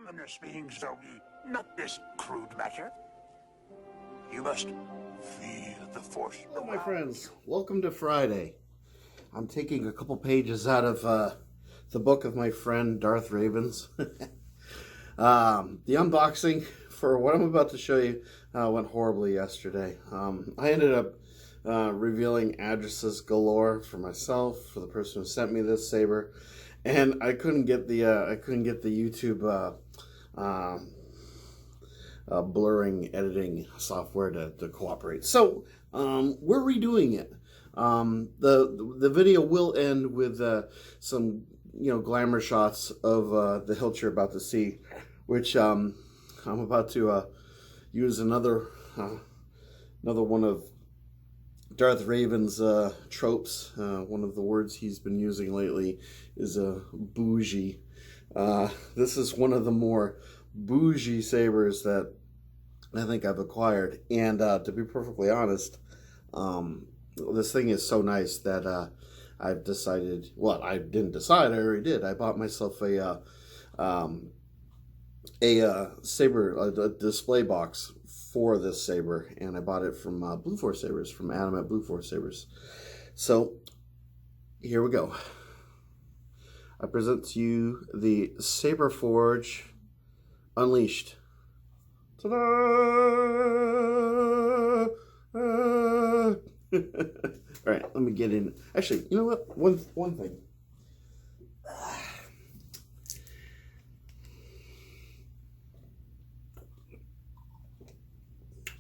ominous being, so not this crude matter. You must feel the force. Hello, my friends. Welcome to Friday. I'm taking a couple pages out of the book of my friend Darth Ravens. The unboxing for what I'm about to show you went horribly yesterday. I ended up revealing addresses galore for myself, for the person who sent me this saber, and I couldn't get the YouTube blurring editing software to cooperate. So we're redoing it. The video will end with some glamour shots of the hilt you're about to see, which I'm about to use another one of Darth Raven's tropes. One of the words he's been using lately is bougie. This is one of the more bougie sabers that I think I've acquired, and to be perfectly honest, this thing is so nice that I've decided, well, I didn't decide, I already did. I bought myself a saber, a display box for this saber, and I bought it from Blue Force Sabers, from Adam at Blue Force Sabers. So here we go. I present to you the Saberforge Unleashed. Ta-da! All right, let me get in. Actually, you know what? One thing.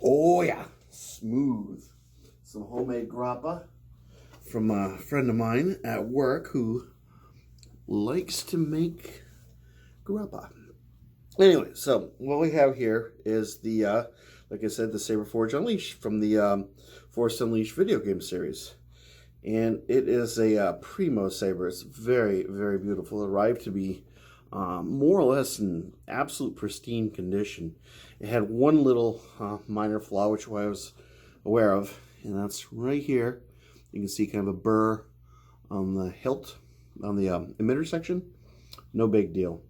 Oh yeah, smooth. Some homemade grappa from a friend of mine at work who likes to make grappa. Anyway, so what we have here is the, like I said, the Saberforge Unleashed from the Force Unleashed video game series. And it is a primo saber. It's very, very beautiful. It arrived to be more or less in absolute pristine condition. It had one little minor flaw, which I was aware of, and that's right here. You can see kind of a burr on the hilt, on the emitter section. No big deal.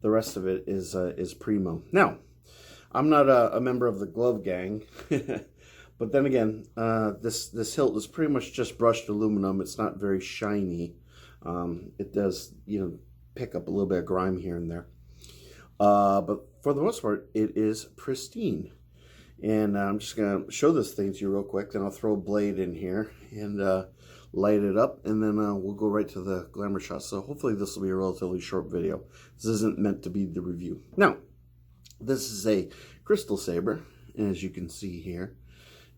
The rest of it is primo. Now, I'm not a member of the glove gang, but then again, this hilt is pretty much just brushed aluminum. It's not very shiny. It does, pick up a little bit of grime here and there. But for the most part, it is pristine. And I'm just going to show this thing to you real quick. Then I'll throw a blade in here and light it up. And then we'll go right to the glamour shot. So hopefully this will be a relatively short video. This isn't meant to be the review. Now, this is a crystal saber, as you can see here.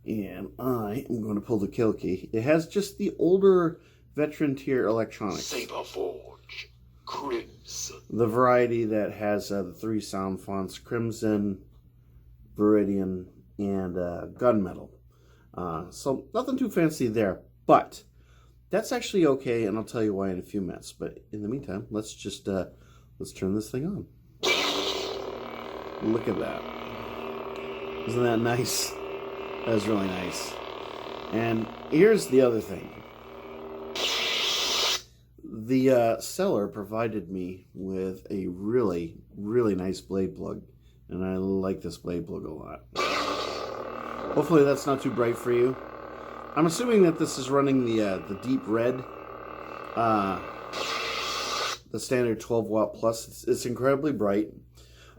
And I am going to pull the kill key. It has just the older veteran tier electronics. Saberforge Crimson. The variety that has the 3 sound fonts: Crimson, Viridian, and Gunmetal. So nothing too fancy there, but that's actually okay, and I'll tell you why in a few minutes. But in the meantime, let's just let's turn this thing on. Look at that. Isn't that nice? That was really nice. And here's the other thing. The seller provided me with a really, really nice blade plug, and I like this blade plug a lot. Hopefully that's not too bright for you. I'm assuming that this is running the deep red, the standard 12 watt plus. It's incredibly bright.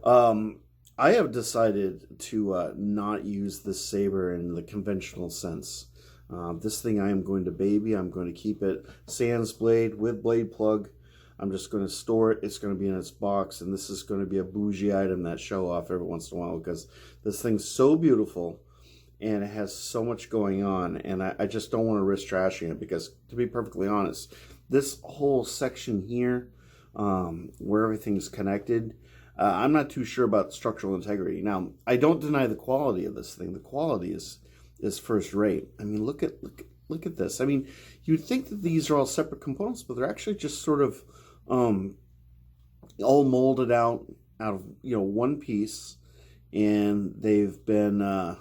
I have decided to not use this saber in the conventional sense. This thing I am going to baby. I'm going to keep it sans blade with blade plug. I'm just going to store it. It's going to be in its box, and this is going to be a bougie item that show off every once in a while because this thing's so beautiful and it has so much going on, and I just don't want to risk trashing it because, to be perfectly honest, this whole section here where everything's connected, I'm not too sure about structural integrity. Now, I don't deny the quality of this thing. The quality is first rate. I mean, look at this. I mean, you'd think that these are all separate components, but they're actually just sort of all molded out of one piece, and they've been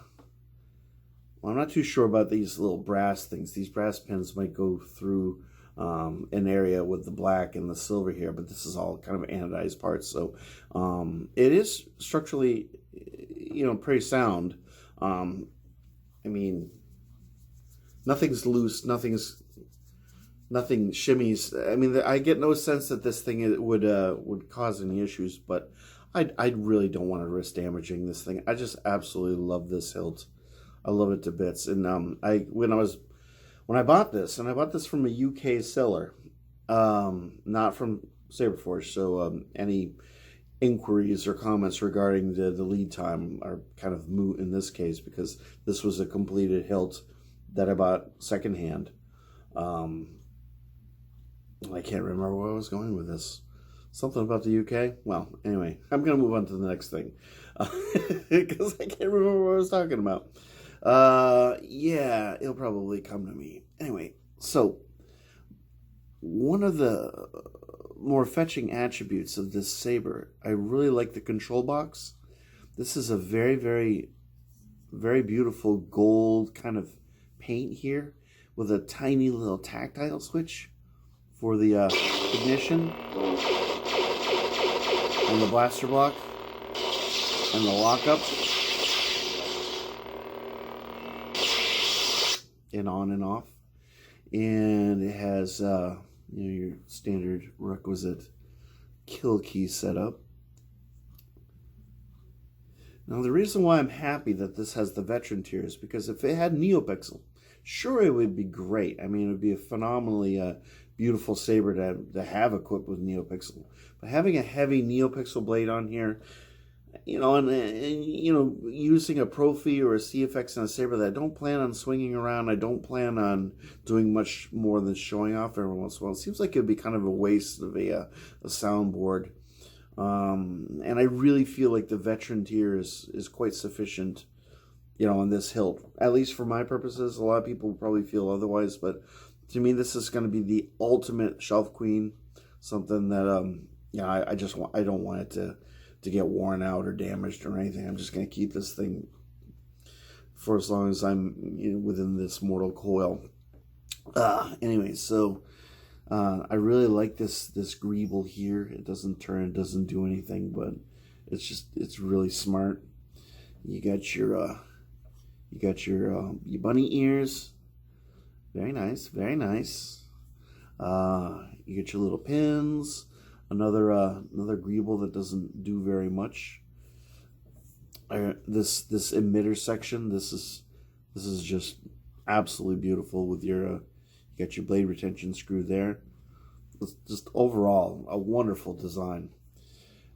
well, I'm not too sure about these little brass things. These brass pins might go through an area with the black and the silver here, but this is all kind of anodized parts. So it is structurally, pretty sound. I mean, nothing's loose, nothing shimmies. I mean, I get no sense that this thing would cause any issues, but I really don't want to risk damaging this thing. I just absolutely love this hilt. I love it to bits. And when I bought this, and I bought this from a UK seller, not from Saberforge, so any inquiries or comments regarding the lead time are kind of moot in this case, because this was a completed hilt that I bought secondhand. I can't remember where I was going with this. Something about the UK? Well, anyway, I'm going to move on to the next thing. Because I can't remember what I was talking about. Yeah, it'll probably come to me. Anyway, so one of the more fetching attributes of this saber, I really like the control box. This is a very, very, very beautiful gold kind of paint here with a tiny little tactile switch for the ignition and the blaster block and the lockup and on and off. And it has your standard requisite kill key setup. Now the reason why I'm happy that this has the veteran tier is because if it had NeoPixel, sure, it would be great. I mean, it would be a phenomenally beautiful saber to have equipped with NeoPixel. But having a heavy NeoPixel blade on here, and using a Profi or a CFX and a saber that I don't plan on swinging around, I don't plan on doing much more than showing off every once in a while. It seems like it would be kind of a waste of a soundboard. And I really feel like the veteran tier is quite sufficient, on this hilt, at least for my purposes. A lot of people probably feel otherwise, but to me, this is going to be the ultimate shelf queen. Something that, I don't want it to get worn out or damaged or anything. I'm just going to keep this thing for as long as I'm within this mortal coil. Anyway, so I really like this greeble here. It doesn't turn, it doesn't do anything, but it's really smart. You got your bunny ears. Very nice, very nice. You get your little pins. Another greeble that doesn't do very much. This emitter section. This is just absolutely beautiful with your you got your blade retention screw there. It's just overall a wonderful design.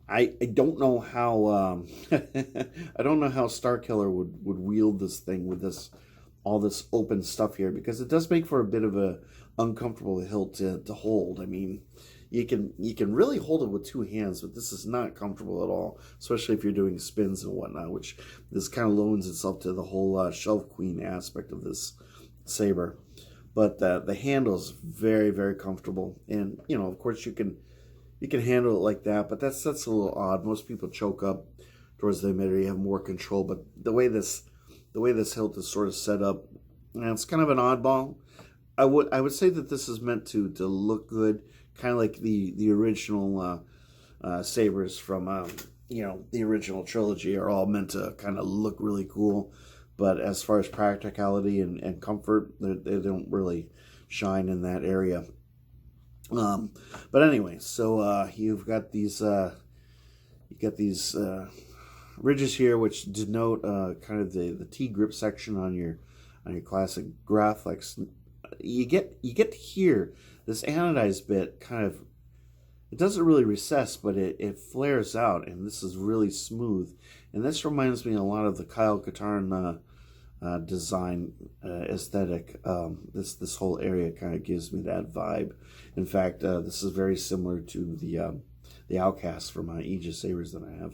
I don't know how I don't know how Starkiller would wield this thing with all this open stuff here, because it does make for a bit of a uncomfortable hilt to hold. I mean, you can really hold it with two hands, but this is not comfortable at all, especially if you're doing spins and whatnot, which this kind of loans itself to the whole shelf queen aspect of this saber. But the handle is very, very comfortable, and of course you can handle it like that, but that's a little odd. Most people choke up towards the emitter. You have more control, but the way this hilt is sort of set up, it's kind of an oddball. I would say that this is meant to look good, kind of like the original sabers from the original trilogy are all meant to kind of look really cool. But as far as practicality and comfort, they don't really shine in that area. But anyway, so you've got these ridges here, which denote kind of the T grip section on your classic Graflex. You get to hear this anodized bit kind of, it doesn't really recess, but it flares out, and this is really smooth. And this reminds me a lot of the Kyle Katarn design aesthetic. This whole area kind of gives me that vibe. In fact, this is very similar to the Outcast from Aegis sabers that I have.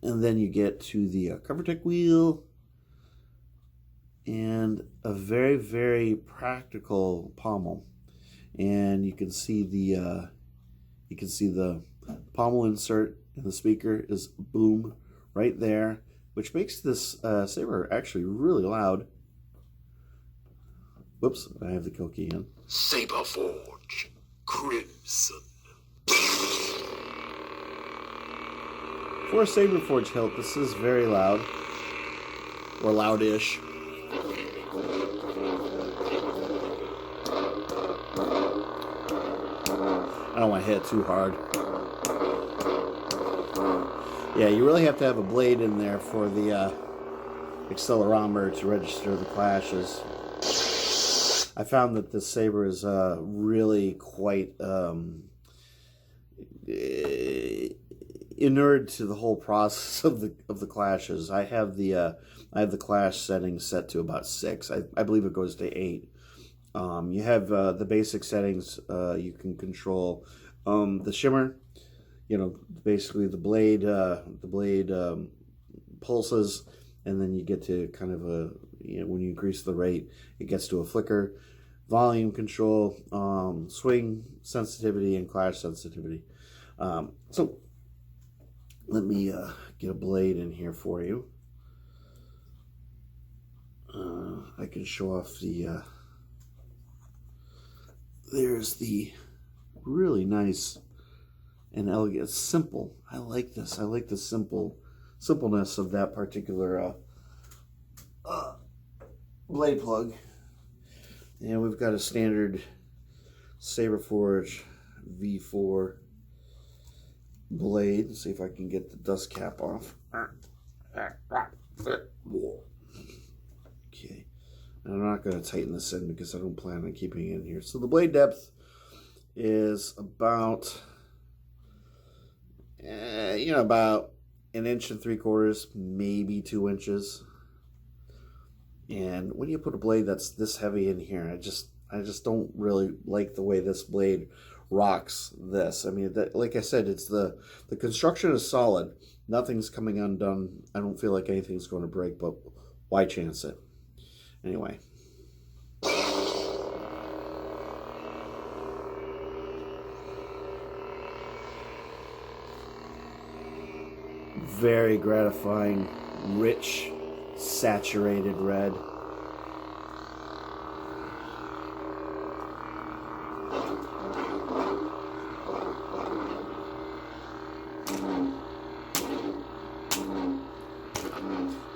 And then you get to the CoverTech wheel and a very, very practical pommel. And you can see the pommel insert in the speaker is boom right there, which makes this saber actually really loud. Whoops, I have the kill key in. Saberforge Crimson. For a Saberforge hilt, this is very loud. Or loudish. I don't want to hit it too hard. Yeah, you really have to have a blade in there for the accelerometer to register the clashes. I found that this saber is really quite inured to the whole process of the clashes. I have the clash settings set to about 6. I believe it goes to 8. You have the basic settings. You can control the shimmer. You know, basically the blade pulses, and then you get to kind of a, you know, when you increase the rate, it gets to a flicker. Volume control, swing sensitivity, and clash sensitivity. So let me get a blade in here for you. I can show off the. There's the really nice and elegant, simple. I like this. I like the simpleness of that particular blade plug. And we've got a standard Saberforge V4 blade. Let's see if I can get the dust cap off. Okay. And I'm not going to tighten this in because I don't plan on keeping it in here. So the blade depth is about, about 1 3/4, maybe 2 inches. And when you put a blade that's this heavy in here, I just don't really like the way this blade rocks this. I mean, like I said, it's the construction is solid. Nothing's coming undone. I don't feel like anything's going to break, but why chance it? Anyway. Very gratifying, rich, saturated red.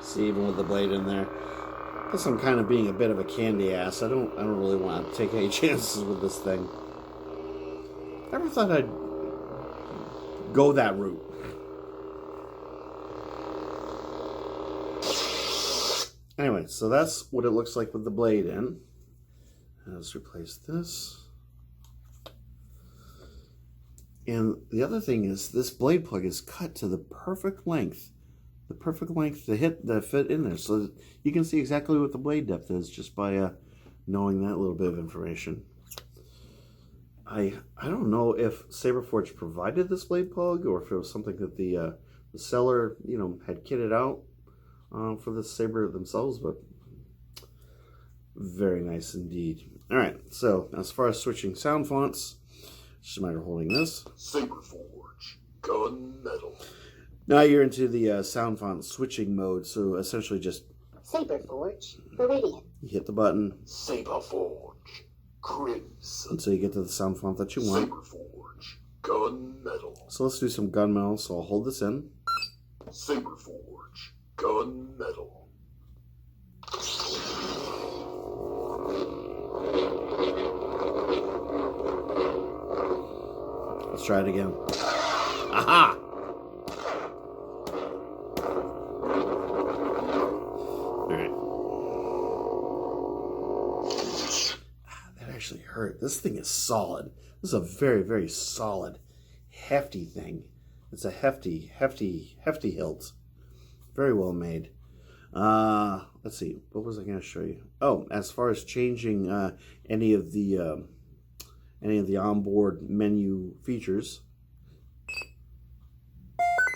See, even with the blade in there. Plus, I'm kind of being a bit of a candy ass. I don't really want to take any chances with this thing. Never thought I'd go that route. Anyway, so that's what it looks like with the blade in. Let's replace this. And the other thing is, this blade plug is cut to the perfect length. The perfect length to fit in there. So you can see exactly what the blade depth is just by knowing that little bit of information. I don't know if Saberforge provided this blade plug or if it was something that the seller, had kitted out for the saber themselves, but very nice indeed. All right, so as far as switching sound fonts, just a matter of holding this. Saberforge Gunmetal. Now you're into the sound font switching mode, so essentially just Saberforge Viridian. You hit the button. Saberforge Crimson. Until you get to the sound font that you want. Saberforge Gunmetal. So let's do some gunmetal, so I'll hold this in. Saberforge Gunmetal. Let's try it again. Aha! Alright. That actually hurt. This thing is solid. This is a very, very solid, hefty thing. It's a hefty hilt. Very well made. Let's see. What was I going to show you? Oh, as far as changing any of the onboard menu features.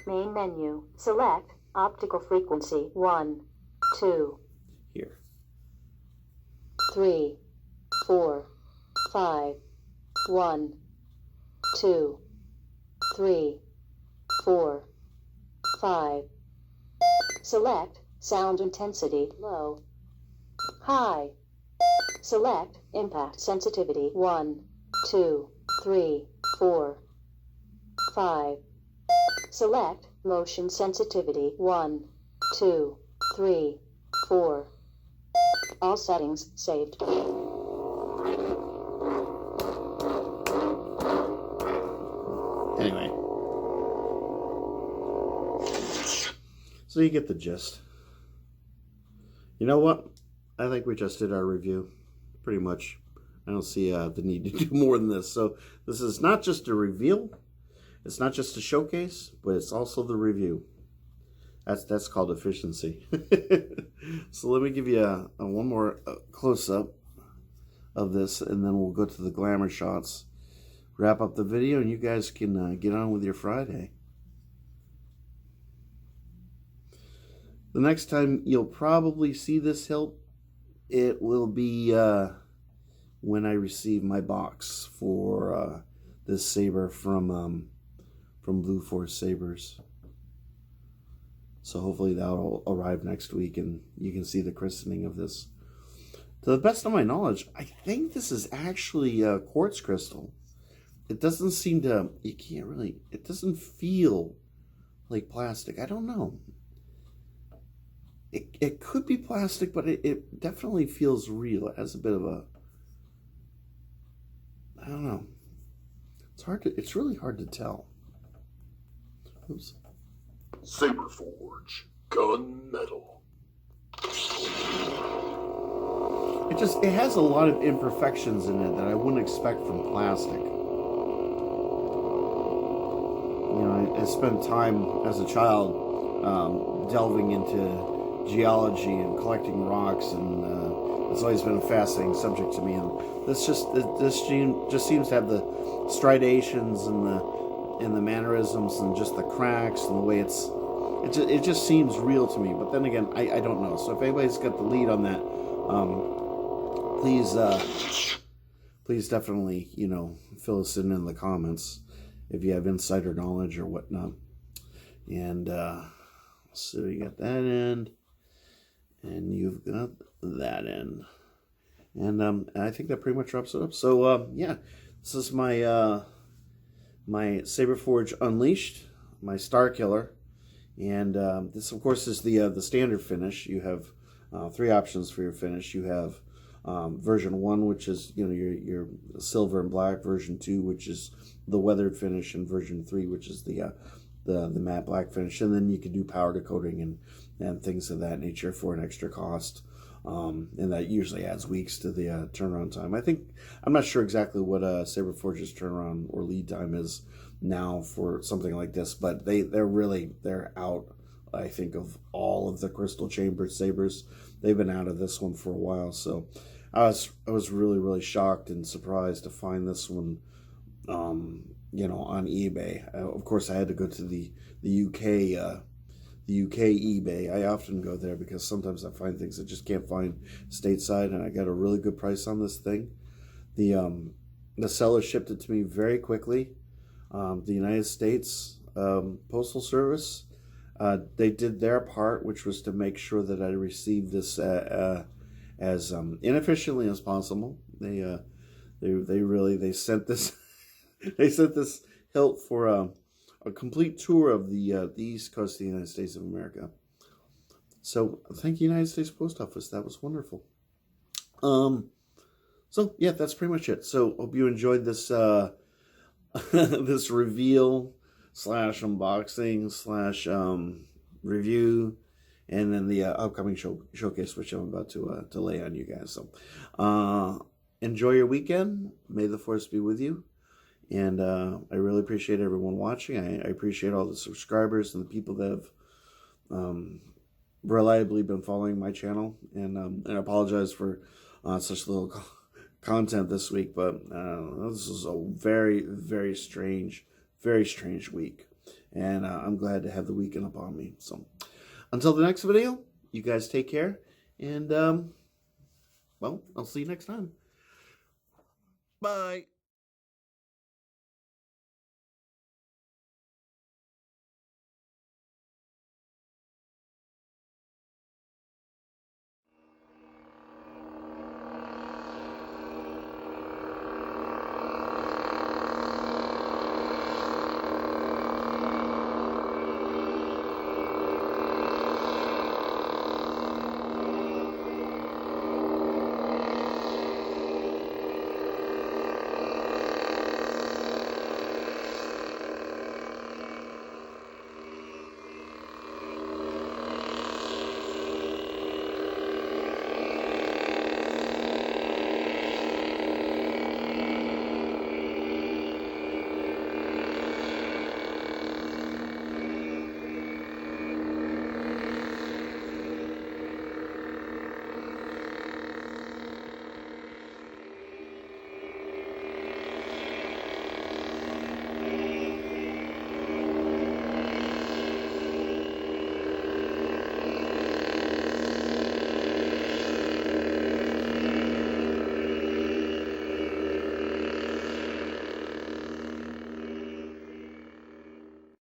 Main menu. Select optical frequency 1, 2, Here. 3, 4, 5, 1, 2, 3, 4, 5. Select sound intensity low, high, Select impact sensitivity 1, 2, 3, 4, 5. Select motion sensitivity 1, 2, 3, 4. All settings saved. Anyway. So you get the gist. You know what? I think we just did our review. Pretty much. I don't see the need to do more than this. So this is not just a reveal. It's not just a showcase, but it's also the review. That's called efficiency. So let me give you a one more close-up of this, and then we'll go to the glamour shots. Wrap up the video, and you guys can get on with your Friday. The next time you'll probably see this hilt, it will be when I receive my box for this saber from Blue Force Sabers. So hopefully that'll arrive next week and you can see the christening of this. To the best of my knowledge, I think this is actually quartz crystal. It doesn't seem to, it doesn't feel like plastic. I don't know. It could be plastic, but it definitely feels real. It has a bit of a, I don't know. It's really hard to tell. Oops. Saberforge Gunmetal. It has a lot of imperfections in it that I wouldn't expect from plastic. You know, I spent time as a child delving into geology and collecting rocks, and it's always been a fascinating subject to me. And this just seems to have the striations and the mannerisms and just the cracks and the way it just seems real to me. But then again, I don't know. So if anybody's got the lead on that, please definitely, fill us in the comments if you have insider knowledge or whatnot. And so you got that end, and you've got that end, and I think that pretty much wraps it up. So yeah, this is my my Saberforge Unleashed, my Star Killer, and this of course is the standard finish. You have 3 options for your finish. You have version 1, which is your silver and black; version 2, which is the weathered finish; and version 3, which is the matte black finish. And then you can do powder coating and things of that nature for an extra cost. And that usually adds weeks to the turnaround time. I'm not sure exactly what Saberforge's turnaround or lead time is now for something like this, but they're out, I think, of all of the crystal chambered sabers. They've been out of this one for a while, so I was really, really shocked and surprised to find this one on eBay. Of course, I had to go to the UK eBay. I often go there because sometimes I find things I just can't find stateside, and I got a really good price on this thing. The seller shipped it to me very quickly. The United States Postal Service, they did their part, which was to make sure that I received this as inefficiently as possible. They sent this they sent this hilt for a complete tour of the East Coast of the United States of America. So thank you, United States Post Office. That was wonderful. So yeah, that's pretty much it. So hope you enjoyed this this reveal / unboxing / review, and then the upcoming showcase, which I'm about to lay on you guys. So enjoy your weekend. May the Force be with you. And I really appreciate everyone watching. I appreciate all the subscribers and the people that have reliably been following my channel. And I apologize for such little content this week, but this is a very, very strange week. And I'm glad to have the weekend upon me. So until the next video, you guys take care. And, well, I'll see you next time. Bye.